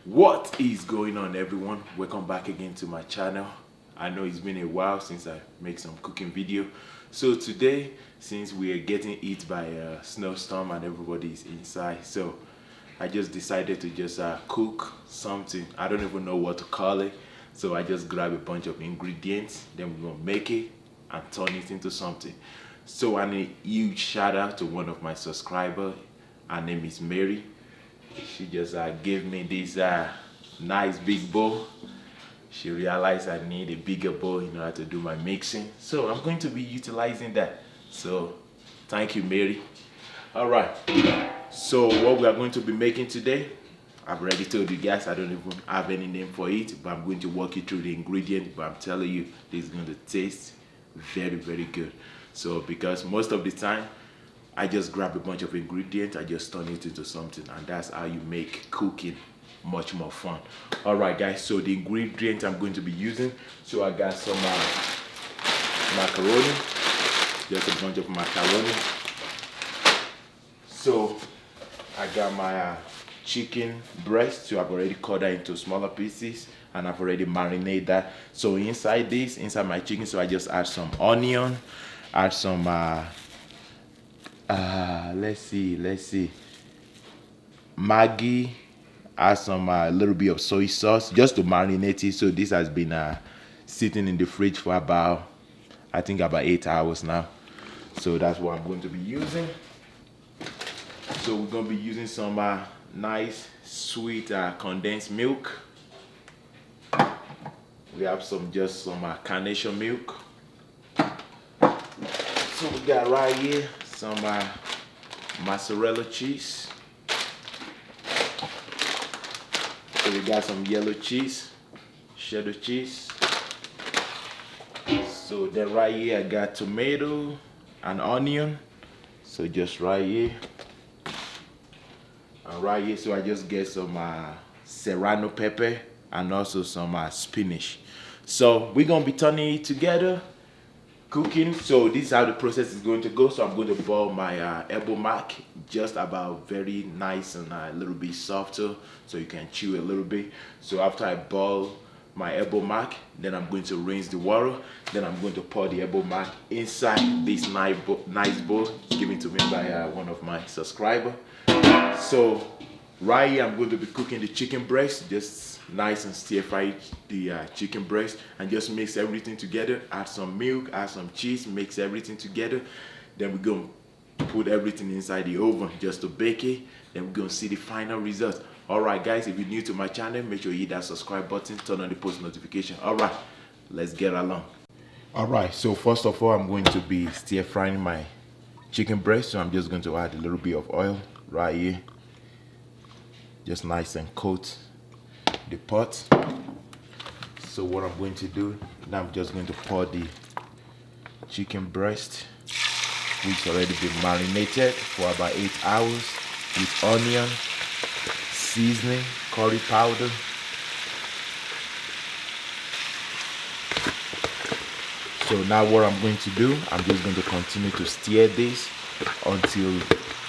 What is going on, everyone? Welcome back again to my channel. I know it's been a while since I make some cooking video. So today, since we are getting hit by a snowstorm and everybody is inside, so I just decided to just cook something. I don't even know what to call it. So I just grab a bunch of ingredients, then we're gonna make it and turn it into something. So I need a huge shout out to one of my subscribers. Her name is Mary. She just gave me this nice big bowl. She realized I need a bigger bowl in order to do my mixing. So I'm going to be utilizing that. So thank you, Mary. All right. So what we are going to be making today, I've already told you guys I don't even have any name for it, but I'm going to walk you through the ingredients. But I'm telling you, this is going to taste very, very good. So because most of the time, I just grab a bunch of ingredients, I just turn it into something, and that's how you make cooking much more fun. All right, guys, so the ingredients I'm going to be using, so I got some macaroni, just a bunch of macaroni. So I got my chicken breast, so I've already cut that into smaller pieces, and I've already marinated that. So inside my chicken, so I just add some onion, add some let's see, Maggi, add some little bit of soy sauce just to marinate it. So this has been sitting in the fridge for about, I think about 8 hours now. So that's what I'm going to be using. So we're going to be using some nice sweet condensed milk. We have some carnation milk. So we got right here some mozzarella cheese. So we got some yellow cheese, cheddar cheese. So then right here I got tomato and onion. So just right here. And right here, so I just get some serrano pepper and also some spinach. So we're gonna be turning it together, cooking. So this is how the process is going to go. So I'm going to boil my elbow mac just about very nice and a little bit softer, so you can chew a little bit. So after I boil my elbow mac, then I'm going to rinse the water. Then I'm going to pour the elbow mac inside this nice bowl given to me by one of my subscribers. So right here I'm going to be cooking the chicken breast, just nice and stir fry the chicken breast, and just mix everything together. Add some milk, add some cheese, mix everything together. Then we're going to put everything inside the oven just to bake it. Then we're going to see the final result. Alright guys, if you're new to my channel, make sure you hit that subscribe button, turn on the post notification. Alright, let's get along. Alright, so first of all I'm going to be stir frying my chicken breast. So I'm just going to add a little bit of oil right here, just nice and coat the pot. So what I'm going to do now, I'm just going to pour the chicken breast, which already been marinated for about 8 hours with onion, seasoning, curry powder. So now what I'm going to do, I'm just going to continue to stir this until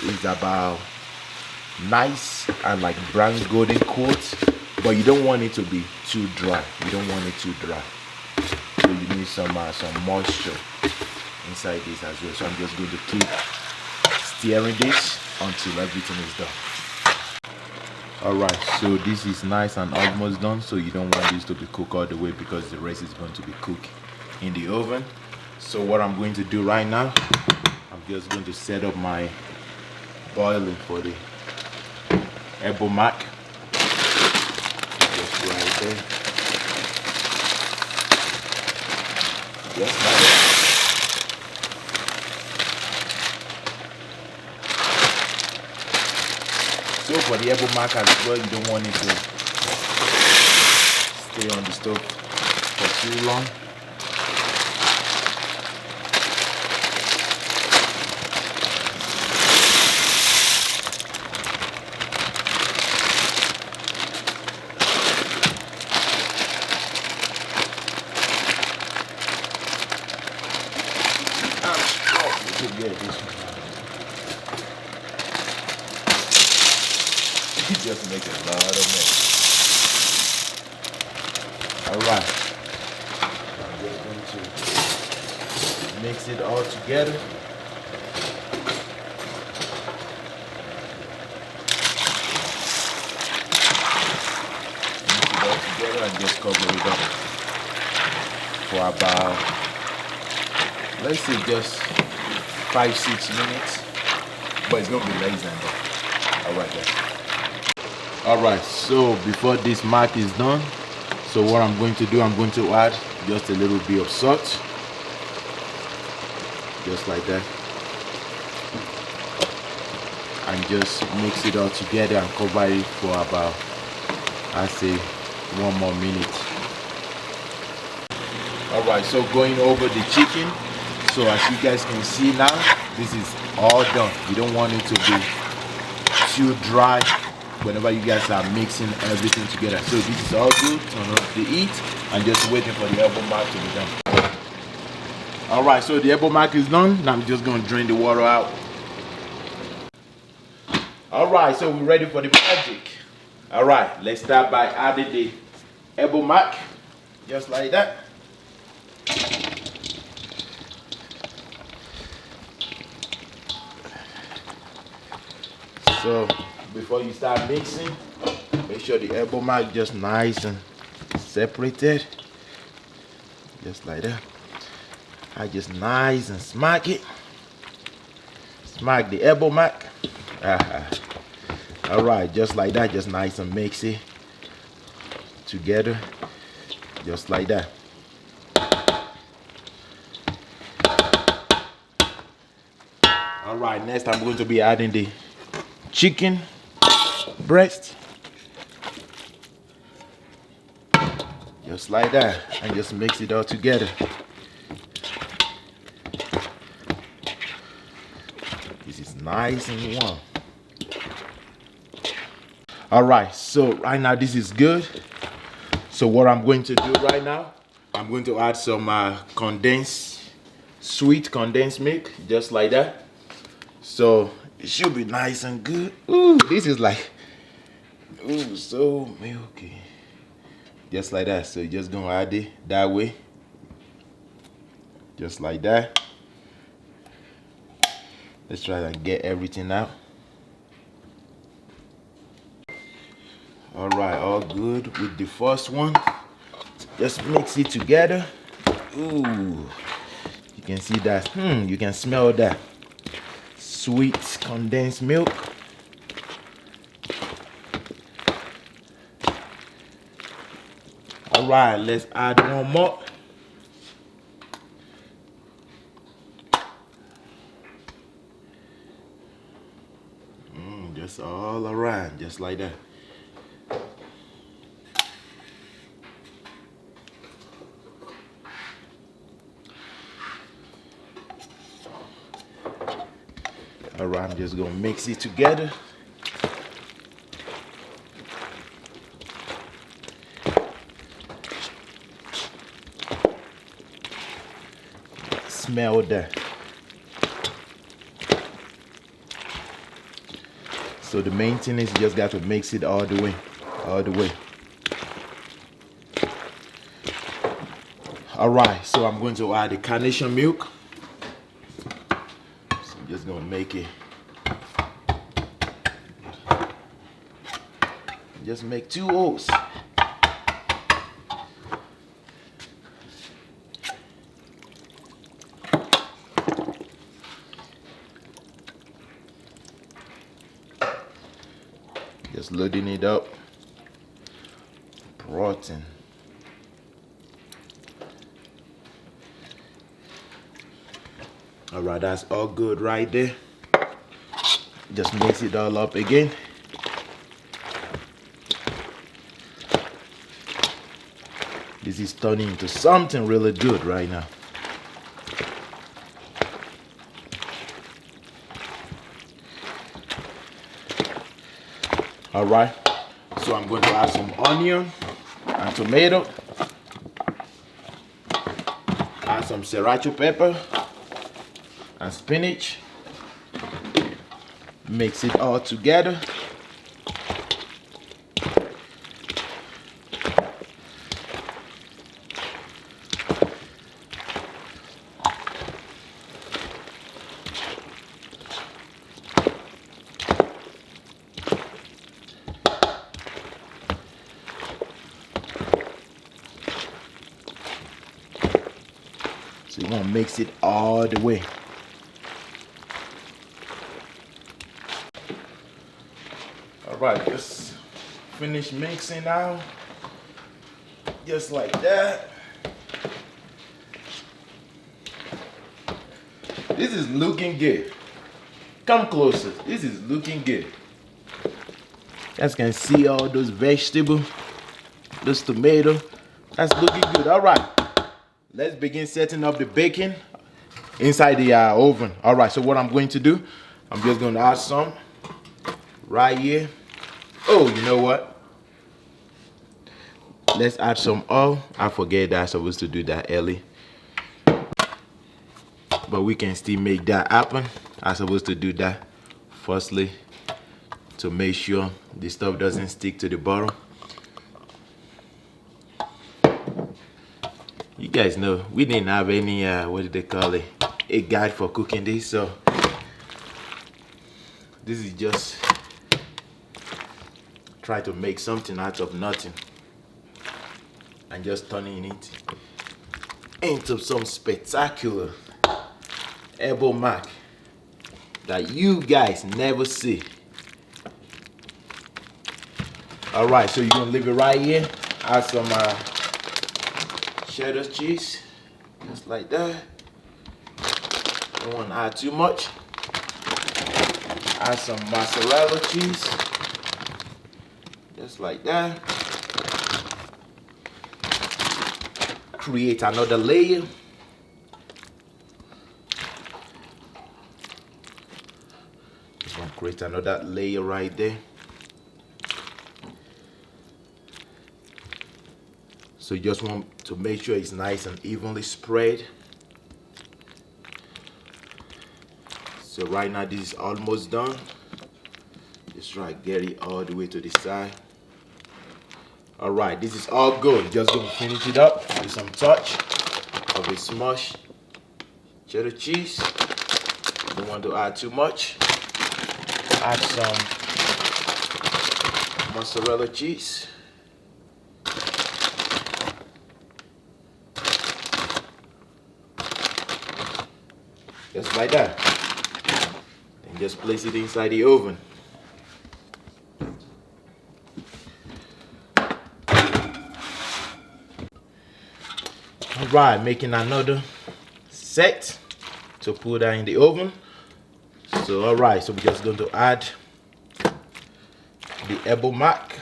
it's about nice and like brown golden coat, but you don't want it to be too dry. You don't want it too dry. So you need some moisture inside this as well. So I'm just going to keep stirring this until everything is done. Alright, so this is nice and almost done. So you don't want this to be cooked all the way because the rest is going to be cooked in the oven. So what I'm going to do right now, I'm just going to set up my boiling for the elbow mac. Just right there. Just like that. So for the elbow mac as well, you don't want it to stay on the stove for too long. Yeah, this one. He just make a lot of mess. All right. I'm just going to mix it all together. Mix it all together and just cover it up for about, let's say, just 5-6 minutes. But it's gonna be less than that. All right, guys. All right. So before this mac is done, so what I'm going to do, I'm going to add just a little bit of salt, just like that, and just mix it all together and cover it for about, I say, 1 more minute. All right, so going over the chicken. So as you guys can see now, this is all done. You don't want it to be too dry whenever you guys are mixing everything together. So this is all good. Turn off the heat and just waiting for the elbow mac to be done. All right, so the elbow mac is done. Now I'm just going to drain the water out. All right, so we're ready for the magic. All right, let's start by adding the elbow mac, just like that. So before you start mixing, make sure the elbow mac just nice and separated, just like that. I just nice and smack it. Smack the elbow mac. All right, just like that, just nice and mix it together, just like that. All right, next I'm going to be adding the chicken breast, just like that, and just mix it all together. This is nice and warm. All right, so right now this is good. So what I'm going to do right now, I'm going to add some sweet condensed milk, just like that. So it should be nice and good. Ooh, this is like, ooh, so milky. Just like that. So you're just gonna add it that way. Just like that. Let's try and get everything out. All right, all good with the first one. Just mix it together. Ooh, you can see that. You can smell that sweet condensed milk. All right, let's add one more. Just all around, just like that. All right, I'm just gonna mix it together. Smell that. So the main thing is you just got to mix it all the way, all the way. All right, so I'm going to add the carnation milk. So I'm just gonna make it. Just make 2 oats. Just loading it up. Protein. All right, that's all good right there. Just mix it all up again. This is turning into something really good right now. All right, so I'm going to add some onion and tomato. Add some serrano pepper and spinach. Mix it all together. So you want to mix it all the way. All right, just finish mixing now. Just like that. This is looking good. Come closer. This is looking good. You guys can see all those vegetables, those tomatoes. That's looking good. All right. Let's begin setting up the bacon inside the oven. All right. So what I'm going to do, I'm just going to add some right here. Oh, you know what? Let's add some oil. I forget that I'm supposed to do that early. But we can still make that happen. I'm supposed to do that firstly to make sure the stuff doesn't stick to the bottom. You guys know we didn't have any what do they call it, a guide for cooking this, so this is just try to make something out of nothing and just turning it into some spectacular elbow mac that you guys never see. All right, so you're gonna leave it right here. Add some cheddar cheese, just like that. Don't want to add too much. Add some mozzarella cheese, just like that. Create another layer. Just want to create another layer right there. So you just want to make sure it's nice and evenly spread. So right now this is almost done. Just try to get it all the way to the side. All right, this is all good. Just gonna finish it up with some touch of a smashed cheddar cheese. Don't want to add too much. Add some mozzarella cheese. Just like that. And just place it inside the oven. Alright, making another set to put that in the oven. So alright, so we're just going to add the elbow mac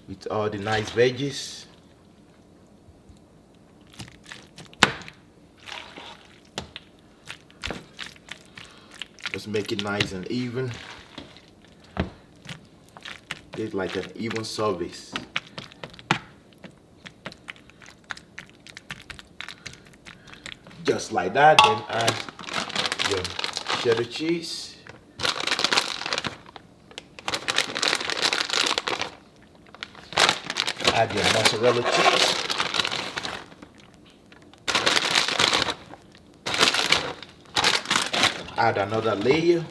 with all the nice veggies. Just make it nice and even. It's like an even service. Just like that. Then add your cheddar cheese. Add your mozzarella cheese. Add another layer.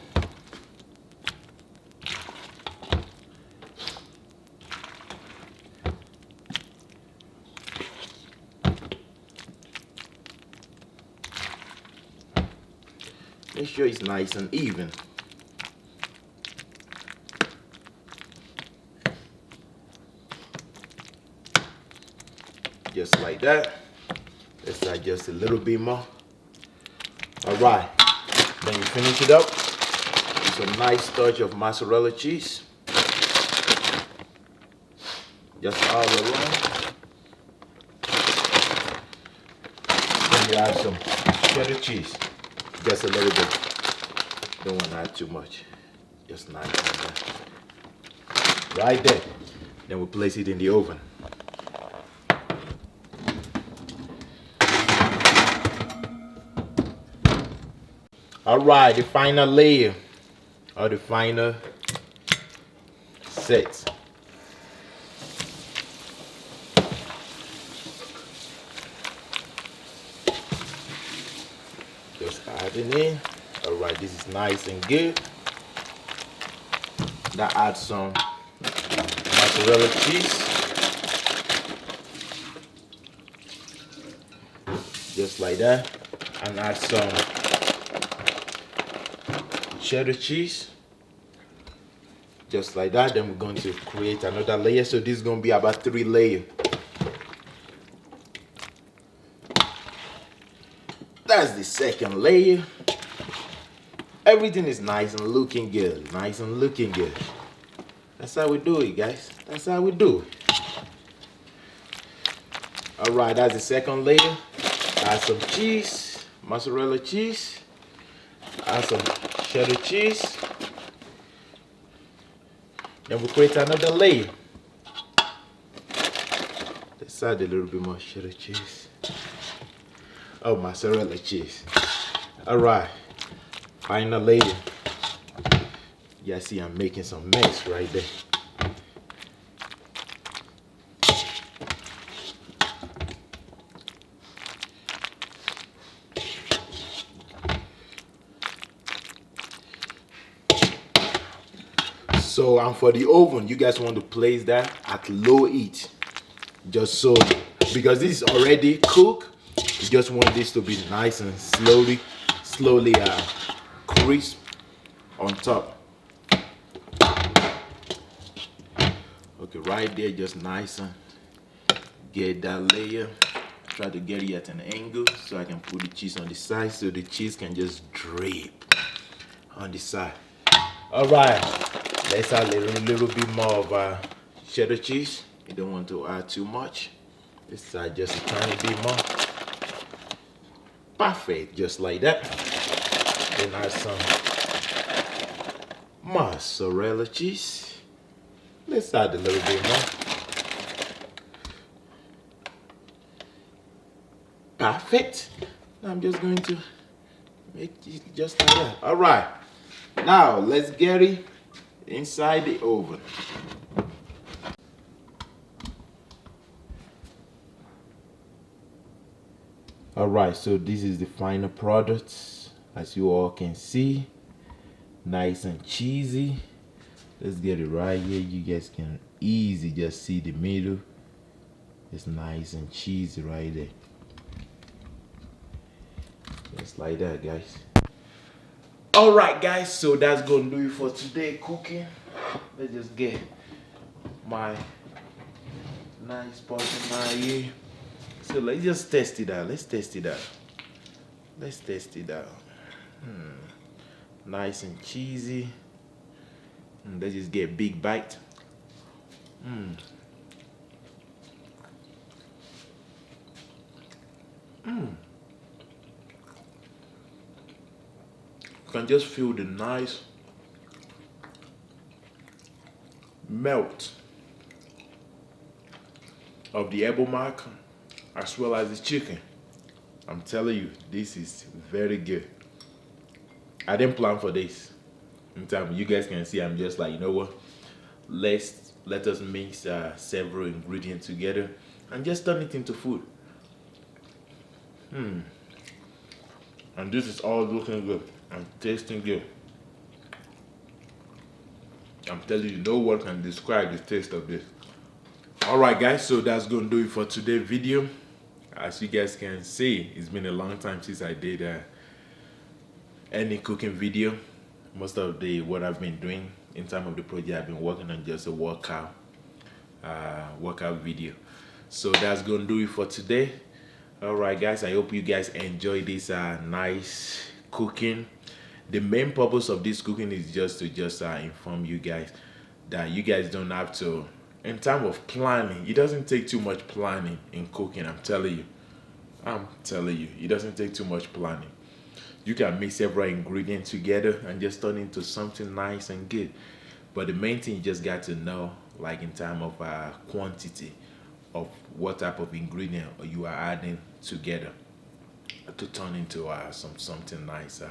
Make sure it's nice and even. Just like that. Let's add just a little bit more. All right. Then you finish it up with some nice touch of mozzarella cheese. Just all around. Then you add some cheddar cheese. Just a little bit. Don't want to add too much. Just nice like that. Right there. Then we'll place it in the oven. Alright, the final layer or the final set. Just adding in. Alright, this is nice and good. Now add some mozzarella cheese. just like that, and add some cheddar cheese, just like that. Then we're going to create another layer. So this is going to be about 3 layers. That's the second layer. Everything is nice and looking good. Nice and looking good. That's how we do it, guys. That's how we do it. Alright, that's the second layer. Add some cheese, mozzarella cheese. Add some cheddar cheese. Then we create another layer. Let's add a little bit more cheddar cheese. Oh, mozzarella cheese. Alright, final layer. Yeah, see, I'm making some mess right there. So, and for the oven, you guys want to place that at low heat, just so, because this is already cooked. You just want this to be nice and slowly crisp on top. Okay, right there, just nice and get that layer. Try to get it at an angle so I can put the cheese on the side, so the cheese can just drip on the side. All right, let's add a little bit more of cheddar cheese. You don't want to add too much. This side just a tiny bit more. Perfect, just like that. Then add some mozzarella cheese. Let's add a little bit more. Perfect. Now I'm just going to make it just like that. All right. Now let's get it inside the oven. All right, so this is the final product. As you all can see, nice and cheesy. Let's get it right here. You guys can easily just see the middle. It's nice and cheesy right there. Just like that, guys. All right, guys, so that's gonna do it for today cooking. Let's just get my nice portion right here. So let's just test it out. Let's test it out. Let's test it out. Nice and cheesy. Let's just get a big bite. You can just feel the nice melt of the elbow mark as well as the chicken. I'm telling you, this is very good. I didn't plan for this. In time, you guys can see I'm just like, you know what? Let us mix several ingredients together and just turn it into food. And this is all looking good and tasting good. I'm telling you, no one can describe the taste of this. Alright guys, so that's gonna do it for today's video. As you guys can see, it's been a long time since I did any cooking video. Most of what I've been doing in time of the project, I've been working on just a workout video. So that's gonna do it for today. Alright guys, I hope you guys enjoy this nice cooking. The main purpose of this cooking is just to inform you guys that you guys don't have to, in terms of planning, it doesn't take too much planning in cooking. I'm telling you, it doesn't take too much planning. You can mix several ingredients together and just turn into something nice and good. But the main thing you just got to know, like in terms of quantity of what type of ingredient you are adding together to turn into something nice,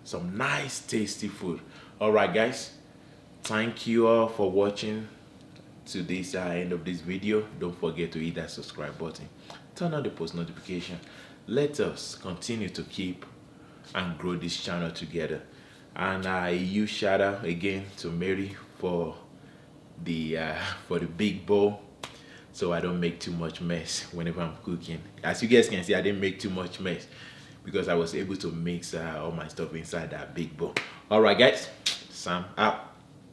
some nice tasty food. All right guys, thank you all for watching to this end of this video. Don't forget to hit that subscribe button, turn on the post notification. Let us continue to keep and grow this channel together. And a huge shout out again to Mary for the big bowl. so I don't make too much mess whenever I'm cooking. As you guys can see, I didn't make too much mess because I was able to mix all my stuff inside that big bowl. All right, guys, Sam out.